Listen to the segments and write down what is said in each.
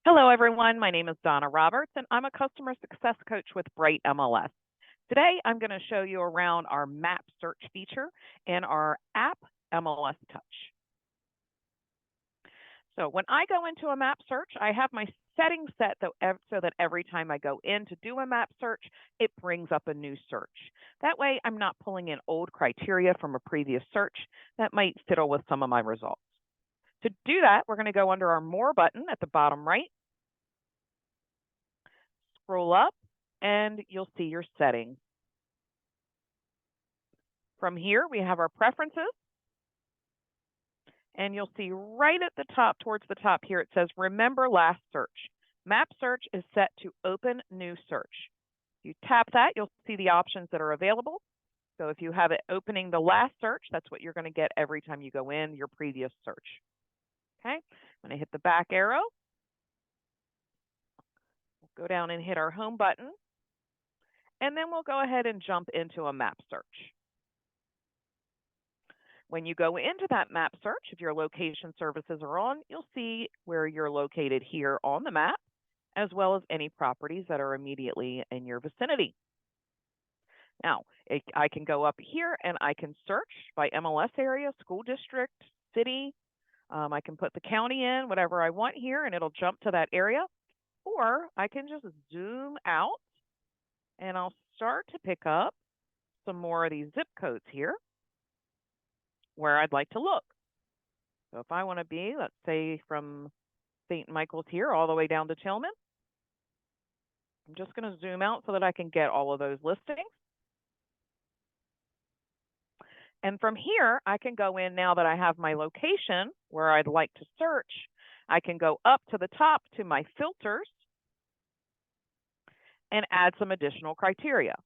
Hello, everyone. My name is Donna Roberts, and I'm a customer success coach with Bright MLS. Today, I'm going to show you around our map search feature in our app, MLS Touch. So when I go into a map search, I have my settings set so that every time I go in to do a map search, it brings up a new search. That way, I'm not pulling in old criteria from a previous search that might fiddle with some of my results. To do that, we're going to go under our More button at the bottom right, scroll up, and you'll see your settings. From here, we have our preferences, and you'll see right at the top, towards the top here, it says Remember Last Search. Map search is set to Open New Search. If you tap that, you'll see the options that are available. So if you have it opening the last search, that's what you're going to get every time you go in your previous search. Okay, I'm going to hit the back arrow. We'll go down and hit our Home button, and then we'll go ahead and jump into a map search. When you go into that map search, if your location services are on, you'll see where you're located here on the map, as well as any properties that are immediately in your vicinity. Now, I can go up here and I can search by MLS area, school district, city. I can put the county in, whatever I want here, and it'll jump to that area. Or I can just zoom out, and I'll start to pick up some more of these zip codes here where I'd like to look. So if I want to be, let's say, from St. Michael's here all the way down to Tillman, I'm just going to zoom out so that I can get all of those listings. And from here, I can go in, now that I have my location where I'd like to search, I can go up to the top to my filters and add some additional criteria.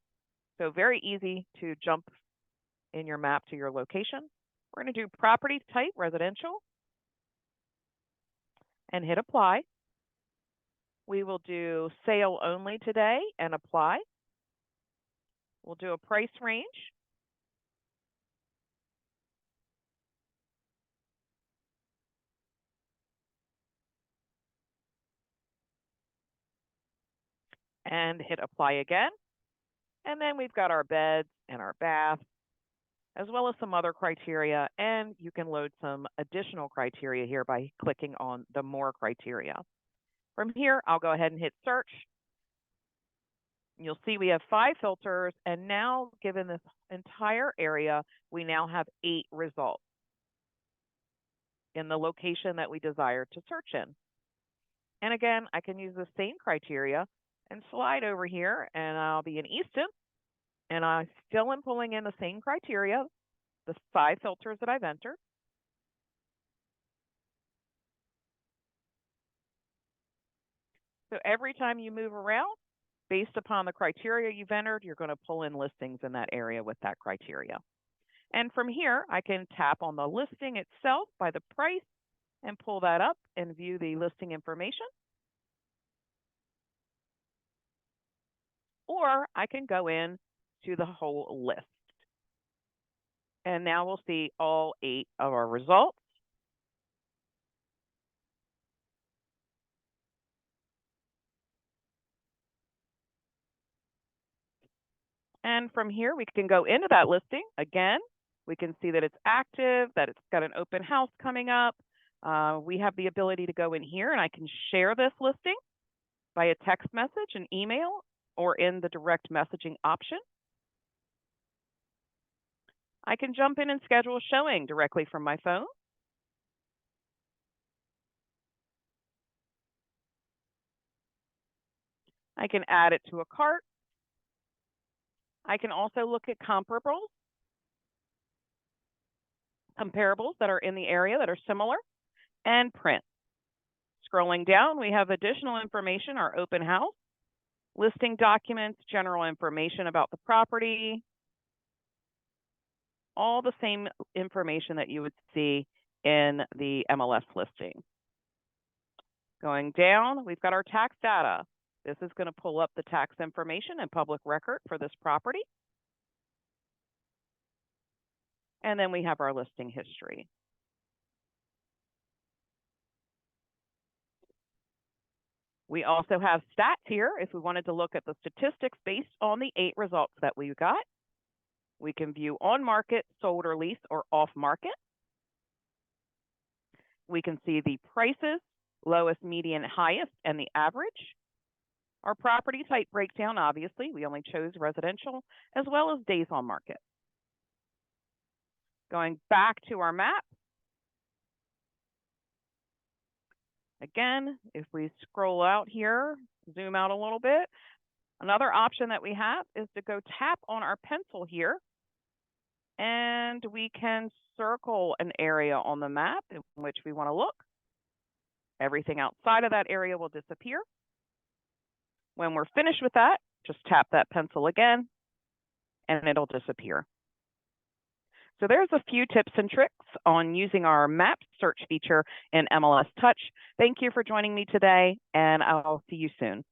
So very easy to jump in your map to your location. We're going to do property type residential and hit apply. We will do sale only today and apply. We'll do a price range. And hit apply again. And then we've got our beds and our bath, as well as some other criteria. And you can load some additional criteria here by clicking on the More criteria. From here, I'll go ahead and hit search. You'll see we have 5 filters, and now given this entire area, we now have 8 results in the location that we desire to search in. And again, I can use the same criteria and slide over here, and I'll be in Easton, and I still am pulling in the same criteria, the 5 filters that I've entered. So every time you move around, based upon the criteria you've entered, you're going to pull in listings in that area with that criteria. And from here, I can tap on the listing itself by the price and pull that up and view the listing information. Or I can go in to the whole list. And now we'll see all 8 of our results. And from here, we can go into that listing. Again, we can see that it's active, that it's got an open house coming up. We have the ability to go in here, and I can share this listing via text message, an email, or in the direct messaging option. I can jump in and schedule a showing directly from my phone. I can add it to a cart. I can also look at comparables that are in the area that are similar, and print. Scrolling down, we have additional information, our open house, listing documents, general information about the property, all the same information that you would see in the MLS listing. Going down, we've got our tax data. This is going to pull up the tax information and public record for this property. And then we have our listing history. We also have stats here if we wanted to look at the statistics based on the 8 results that we got. We can view on market, sold or leased, or off market. We can see the prices, lowest, median, highest, and the average. Our property type breakdown, obviously, we only chose residential, as well as days on market. Going back to our map. Again, if we scroll out here, zoom out a little bit, another option that we have is to go tap on our pencil here, and we can circle an area on the map in which we want to look. Everything outside of that area will disappear. When we're finished with that, just tap that pencil again, and it'll disappear. So there's a few tips and tricks on using our map search feature in MLS Touch. Thank you for joining me today, and I'll see you soon.